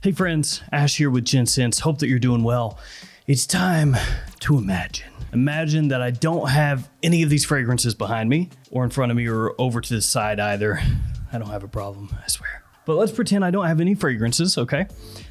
Hey friends, Ash here with Gents. Hope that you're doing well. It's time to imagine. Imagine that I don't have any of these fragrances behind me or in front of me or over to the side either. I don't have a problem, I swear. But let's pretend I don't have any fragrances, okay?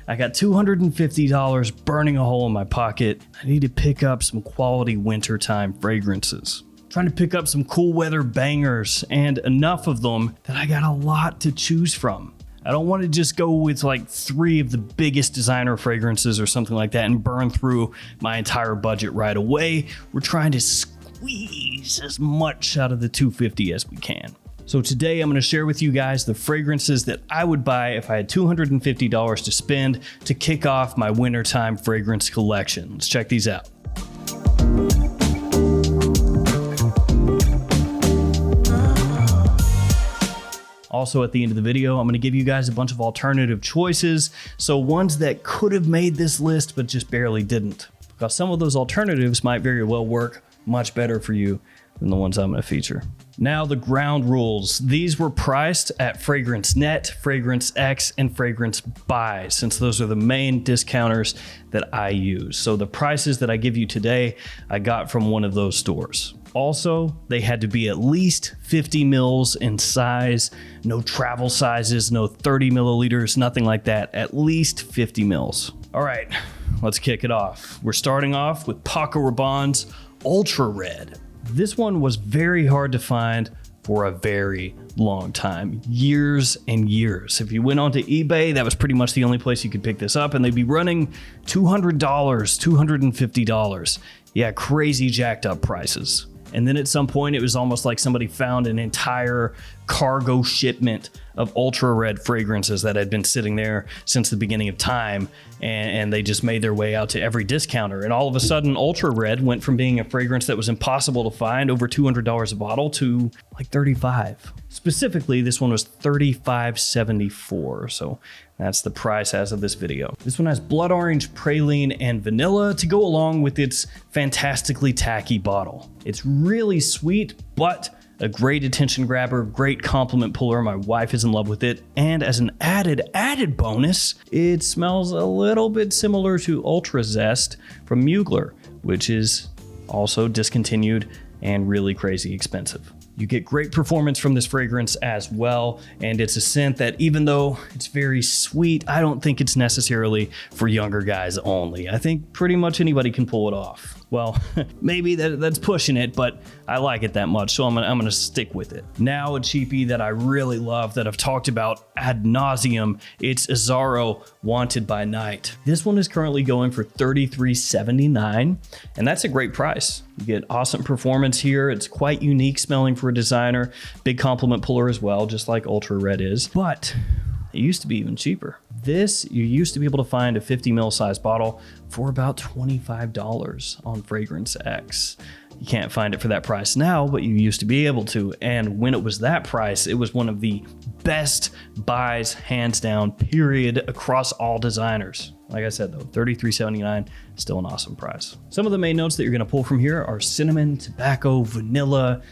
I got $250 burning a hole in my pocket. I need to pick up some quality wintertime fragrances. Trying to pick up some cool weather bangers and enough of them that I got a lot to choose from. I don't want to just go with like 3 of the biggest designer fragrances or something like that and burn through my entire budget right away. We're trying to squeeze as much out of the $250 as we can. So today I'm going to share with you guys the fragrances that I would buy if I had $250 to spend to kick off my wintertime fragrance collection. Let's check these out. Also, at the end of the video, I'm going to give you guys a bunch of alternative choices. So ones that could have made this list, but just barely didn't. Because some of those alternatives might very well work much better for you than the ones I'm going to feature. Now, the ground rules. These were priced at Fragrance Net, Fragrance X, and Fragrance Buy, since those are the main discounters that I use. So the prices that I give you today, I got from one of those stores. Also, they had to be at least 50 mils in size, no travel sizes, no 30 milliliters, nothing like that, at least 50 mils. All right, let's kick it off. We're starting off with Paco Rabanne's Ultra Red. This one was very hard to find for a very long time, years and years. If you went onto eBay, that was pretty much the only place you could pick this up, and they'd be running $200, $250. Yeah, crazy jacked up prices. And then at some point, it was almost like somebody found an entire cargo shipment of Ultra Red fragrances that had been sitting there since the beginning of time, and they just made their way out to every discounter. And all of a sudden, Ultra Red went from being a fragrance that was impossible to find, over $200 a bottle, to like $35. Specifically, this one was $35.74, so that's the price as of this video. This one has blood orange, praline, and vanilla to go along with its fantastically tacky bottle. It's really sweet, but a great attention grabber, great compliment puller. My wife is in love with it. And as an added bonus, it smells a little bit similar to Ultra Zest from Mugler, which is also discontinued and really crazy expensive. You get great performance from this fragrance as well, and it's a scent that, even though it's very sweet, I don't think it's necessarily for younger guys only. I think pretty much anybody can pull it off. Well, maybe that's pushing it, but I like it that much, so I'm gonna stick with it. Now, a cheapie that I really love that I've talked about ad nauseum, it's Azzaro Wanted by Night. This one is currently going for $33.79, and that's a great price. You get awesome performance here. It's quite unique smelling for a designer. Big compliment puller as well, just like Ultra Red is, but it used to be even cheaper. This, you used to be able to find a 50 ml size bottle for about $25 on Fragrance X. You can't find it for that price now, but you used to be able to. And when it was that price, it was one of the best buys, hands down, period, across all designers. Like I said, though, $33.79, still an awesome price. Some of the main notes that you're going to pull from here are cinnamon, tobacco, vanilla,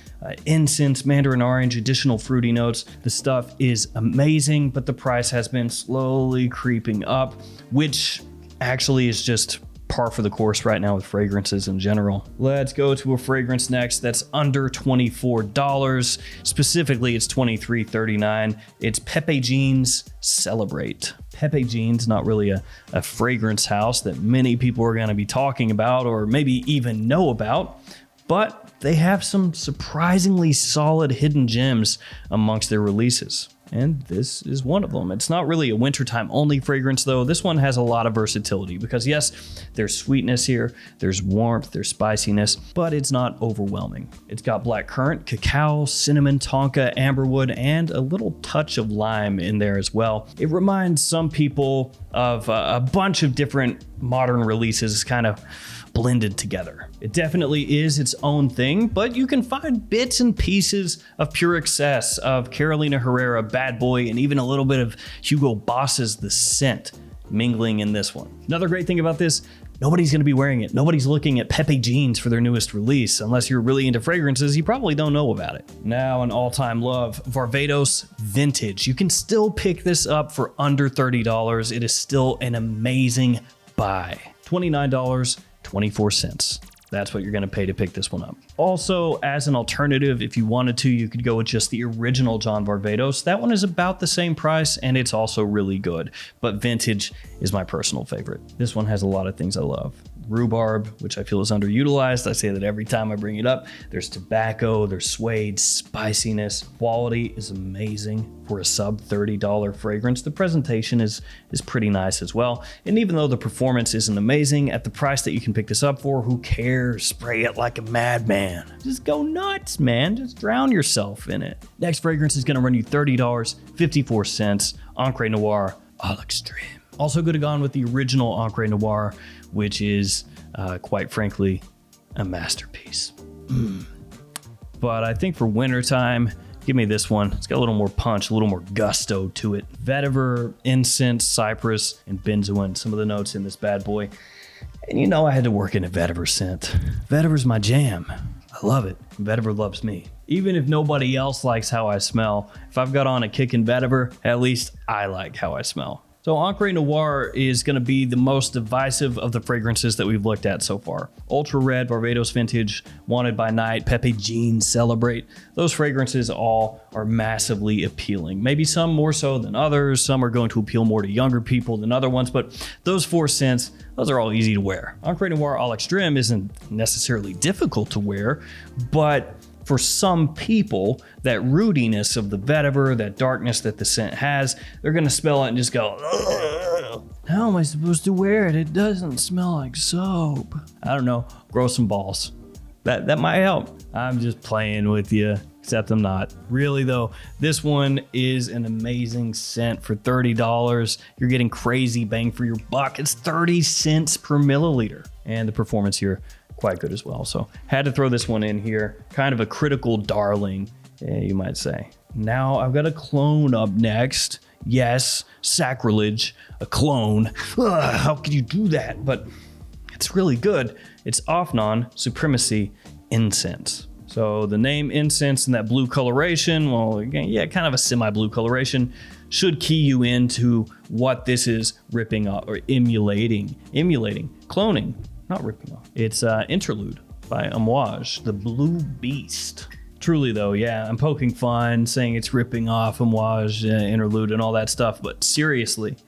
incense, mandarin orange, additional fruity notes. The stuff is amazing, but the price has been slowly creeping up, which actually is just par for the course right now with fragrances in general. Let's go to a fragrance next that's under $24. Specifically, it's $23.39. It's Pepe Jeans Celebrate. Pepe Jeans, not really a fragrance house that many people are going to be talking about or maybe even know about, but they have some surprisingly solid hidden gems amongst their releases. And this is one of them. It's not really a wintertime only fragrance though. This one has a lot of versatility because yes, there's sweetness here, there's warmth, there's spiciness, but it's not overwhelming. It's got blackcurrant, cacao, cinnamon, tonka, amberwood, and a little touch of lime in there as well. It reminds some people of a bunch of different modern releases kind of blended together. It definitely is its own thing, but you can find bits and pieces of Pure Excess, of Carolina Herrera, Bad Boy, and even a little bit of Hugo Boss's The Scent mingling in this one. Another great thing about this, Nobody's going to be wearing it. Nobody's looking at Pepe Jeans for their newest release. Unless you're really into fragrances, you probably don't know about it. Now, an all-time love, Barbados Vintage. You can still pick this up for under $30. It is still an amazing buy. $29.24. That's what you're going to pay to pick this one up. Also, as an alternative, if you wanted to, you could go with just the original John Barbados. That one is about the same price, and it's also really good. But vintage is my personal favorite. This one has a lot of things I love. Rhubarb, which I feel is underutilized. I say that every time I bring it up. There's tobacco, there's suede, spiciness. Quality is amazing for a sub $30 fragrance. The presentation is pretty nice as well. And even though the performance isn't amazing, at the price that you can pick this up for, who cares? Spray it like a madman. Just go nuts, man. Just drown yourself in it. Next fragrance is gonna run you $30.54. Encre Noir à l'extrême. Also could have gone with the original Encre Noir, which is, quite frankly, a masterpiece. But I think for wintertime, give me this one. It's got a little more punch, a little more gusto to it. Vetiver, incense, cypress, and benzoin, some of the notes in this bad boy. And you know I had to work in a vetiver scent. Vetiver's my jam. I love it. Vetiver loves me. Even if nobody else likes how I smell, if I've got on a kickin' vetiver, at least I like how I smell. So Encre Noir is going to be the most divisive of the fragrances that we've looked at so far. Ultra Red, Barbados Vintage, Wanted by Night, Pepe Jeans, Celebrate. Those fragrances all are massively appealing. Maybe some more so than others. Some are going to appeal more to younger people than other ones, but those four scents, those are all easy to wear. Encre Noir à l'extrême isn't necessarily difficult to wear, but for some people, that rootiness of the vetiver, that darkness that the scent has, they're gonna smell it and just go, ugh. How am I supposed to wear it? It doesn't smell like soap. I don't know, grow some balls. That might help. I'm just playing with you, except I'm not. Really though, this one is an amazing scent for $30. You're getting crazy bang for your buck. It's 30 cents per milliliter. And the performance here, quite good as well. So had to throw this one in here. Kind of a critical darling, you might say. Now I've got a clone up next. Yes, sacrilege, a clone. Ugh, how could you do that? But it's really good. It's Afnan Supremacy Incense. So the name incense and that blue coloration, well, again, yeah, kind of a semi-blue coloration, should key you into what this is ripping off or emulating, cloning. Not ripping off. It's Interlude by Amouage, the Blue Beast. Truly though, yeah, I'm poking fun, saying it's ripping off Amouage, Interlude, and all that stuff, but seriously,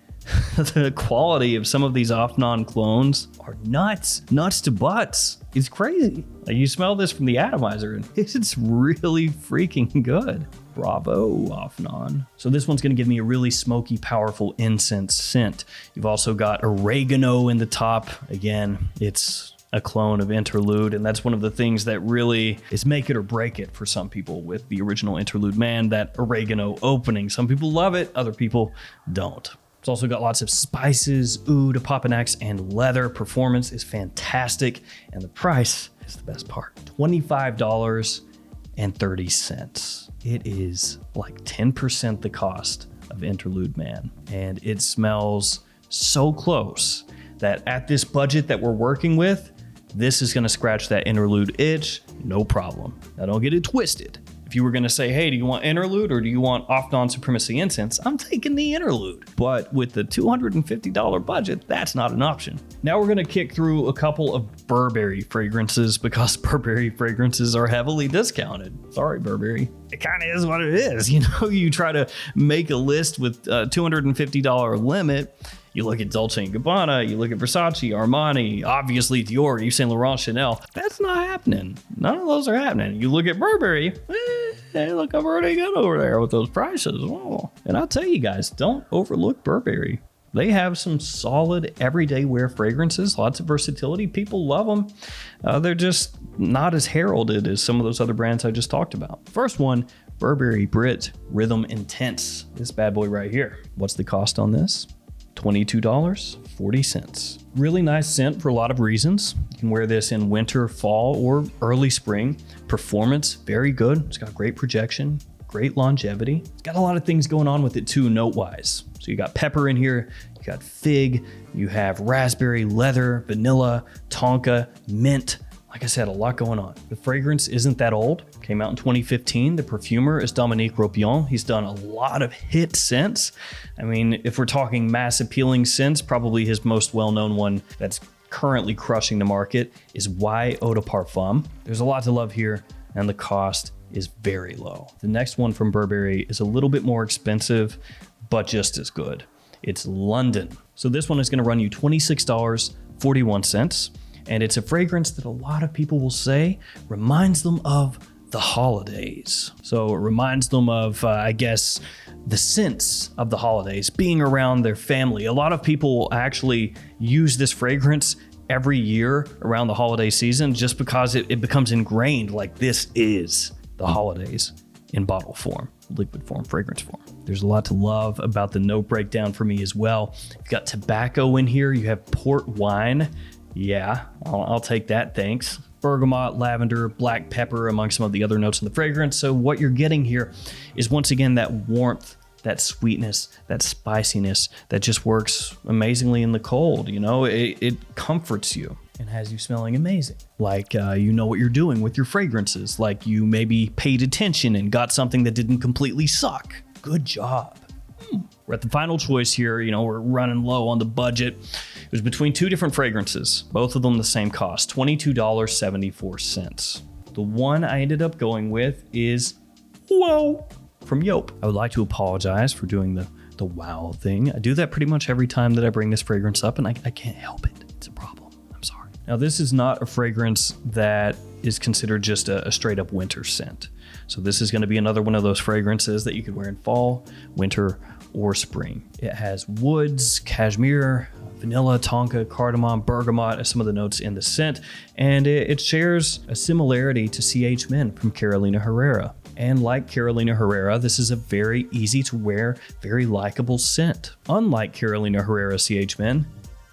the quality of some of these Afnan clones are nuts to butts. It's crazy. Like, you smell this from the atomizer, and it's really freaking good. Bravo, Afnan. So this one's gonna give me a really smoky, powerful incense scent. You've also got oregano in the top. Again, it's a clone of Interlude, and that's one of the things that really is make it or break it for some people with the original Interlude Man, that oregano opening. Some people love it, other people don't. It's also got lots of spices, oud, Papanax, and leather. Performance is fantastic, and the price is the best part. $25.30. It is like 10% the cost of Interlude Man, and it smells so close that at this budget that we're working with, this is gonna scratch that Interlude itch, no problem. Now don't get it twisted. If you were gonna say, hey, do you want Interlude or do you want Afnan Supremacy Incense? I'm taking the Interlude. But with the $250 budget, that's not an option. Now we're gonna kick through a couple of Burberry fragrances because Burberry fragrances are heavily discounted. Sorry, Burberry. It kind of is what it is. You know, you try to make a list with a $250 limit. You look at Dolce & Gabbana, you look at Versace, Armani, obviously Dior, Yves Saint Laurent, Chanel. That's not happening. None of those are happening. You look at Burberry, hey, look, I'm already good over there with those prices. Oh. And I'll tell you guys, don't overlook Burberry. They have some solid everyday wear fragrances, lots of versatility. People love them. They're just not as heralded as some of those other brands I just talked about. First one, Burberry Brit Rhythm Intense. This bad boy right here. What's the cost on this? $22.40. Really nice scent for a lot of reasons. You can wear this in winter, fall, or early spring. Performance, very good. It's got great projection, great longevity. It's got a lot of things going on with it too, note-wise. So you got pepper in here, you got fig, you have raspberry, leather, vanilla, tonka, mint. Like I said, a lot going on. The fragrance isn't that old. Came out in 2015. The perfumer is Dominique Ropion. He's done a lot of hit scents. I mean, if we're talking mass appealing scents, probably his most well-known one that's currently crushing the market is Y Eau de Parfum. There's a lot to love here, and the cost is very low. The next one from Burberry is a little bit more expensive, but just as good. It's London. So this one is gonna run you $26.41. And it's a fragrance that a lot of people will say reminds them of the holidays. So it reminds them of, I guess, the sense of the holidays, being around their family. A lot of people will actually use this fragrance every year around the holiday season just because it becomes ingrained, like this is the holidays in bottle form, liquid form, fragrance form. There's a lot to love about the note breakdown for me as well. You've got tobacco in here, you have port wine. Yeah, I'll take that, thanks. Bergamot, lavender, black pepper, among some of the other notes in the fragrance. So what you're getting here is once again that warmth, that sweetness, that spiciness that just works amazingly in the cold. You know, it comforts you and has you smelling amazing. Like you know what you're doing with your fragrances. Like you maybe paid attention and got something that didn't completely suck. Good job. We're at the final choice here. You know, we're running low on the budget. It was between two different fragrances, both of them the same cost, $22.74. The one I ended up going with is Wow from Yope. I would like to apologize for doing the wow thing. I do that pretty much every time that I bring this fragrance up, and I can't help it. It's a problem. I'm sorry. Now, this is not a fragrance that is considered just a straight up winter scent. So this is going to be another one of those fragrances that you could wear in fall, winter, or spring. It has woods, cashmere, vanilla, tonka, cardamom, bergamot as some of the notes in the scent, and it shares a similarity to CH Men from Carolina Herrera. And like Carolina Herrera, this is a very easy to wear, very likable scent. Unlike Carolina Herrera CH Men,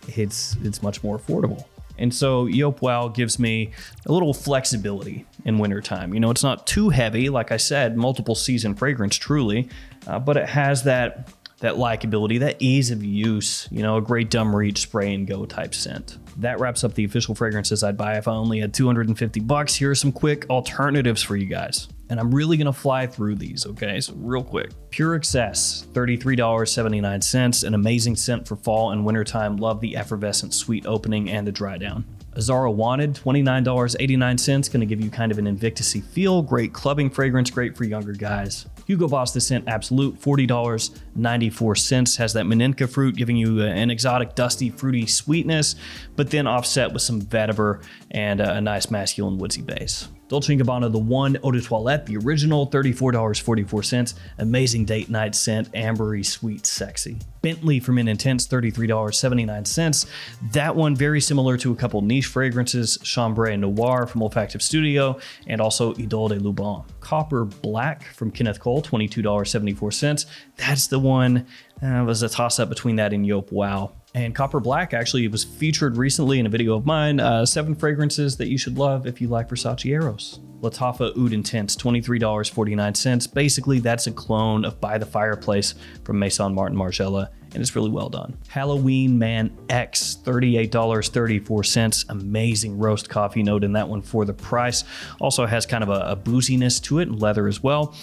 it's much more affordable. And so Yope Wow gives me a little flexibility in wintertime. You know, it's not too heavy, like I said, multiple season fragrance truly, but it has that likability, that ease of use, you know, a great dumb reach spray and go type scent. That wraps up the official fragrances I'd buy if I only had $250. Here are some quick alternatives for you guys. And I'm really gonna fly through these, okay? So real quick. Pure Excess, $33.79, an amazing scent for fall and wintertime. Love the effervescent sweet opening and the dry down. Azara Wanted, $29.89, gonna give you kind of an Invictus-y feel. Great clubbing fragrance, great for younger guys. Hugo Boss The Scent Absolute, $40.94, has that Meninka fruit giving you an exotic, dusty, fruity sweetness, but then offset with some vetiver and a nice masculine woodsy base. Dolce & Gabbana The One Eau de Toilette, the original, $34.44. Amazing date night scent, ambery, sweet, sexy. Bentley from Intense, $33.79. That one very similar to a couple niche fragrances, Chambray Noir from Olfactive Studio, and also Idole de Luban. Copper Black from Kenneth Cole, $22.74. That's the one, was a toss-up between that and Yope Wow. And Copper Black actually was featured recently in a video of mine, 7 fragrances that you should love if you like Versace Eros. Lattafa Oud Intense, $23.49. Basically, that's a clone of By the Fireplace from Maison Martin Margiela, and it's really well done. Halloween Man X, $38.34. Amazing roast coffee note in that one for the price. Also has kind of a booziness to it, and leather as well.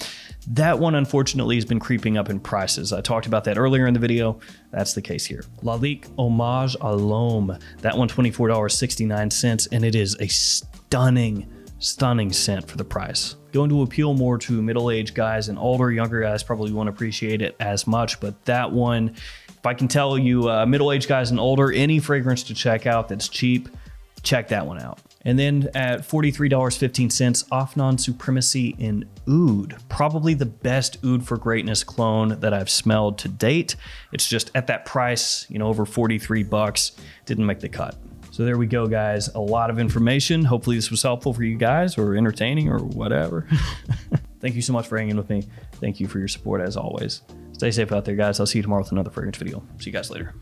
That one, unfortunately, has been creeping up in prices. I talked about that earlier in the video. That's the case here. Lalique Hommage à l'Homme. That one, $24.69, and it is a stunning scent for the price. Going to appeal more to middle-aged guys, and younger guys probably won't appreciate it as much, but that one, if I can tell you middle-aged guys and older, any fragrance to check out that's cheap, check that one out. And then at $43.15, Afnan Supremacy in Oud. Probably the best Oud for Greatness clone that I've smelled to date. It's just at that price, you know, over $43, didn't make the cut. So there we go, guys. A lot of information. Hopefully this was helpful for you guys, or entertaining, or whatever. Thank you so much for hanging with me. Thank you for your support as always. Stay safe out there, guys. I'll see you tomorrow with another fragrance video. See you guys later.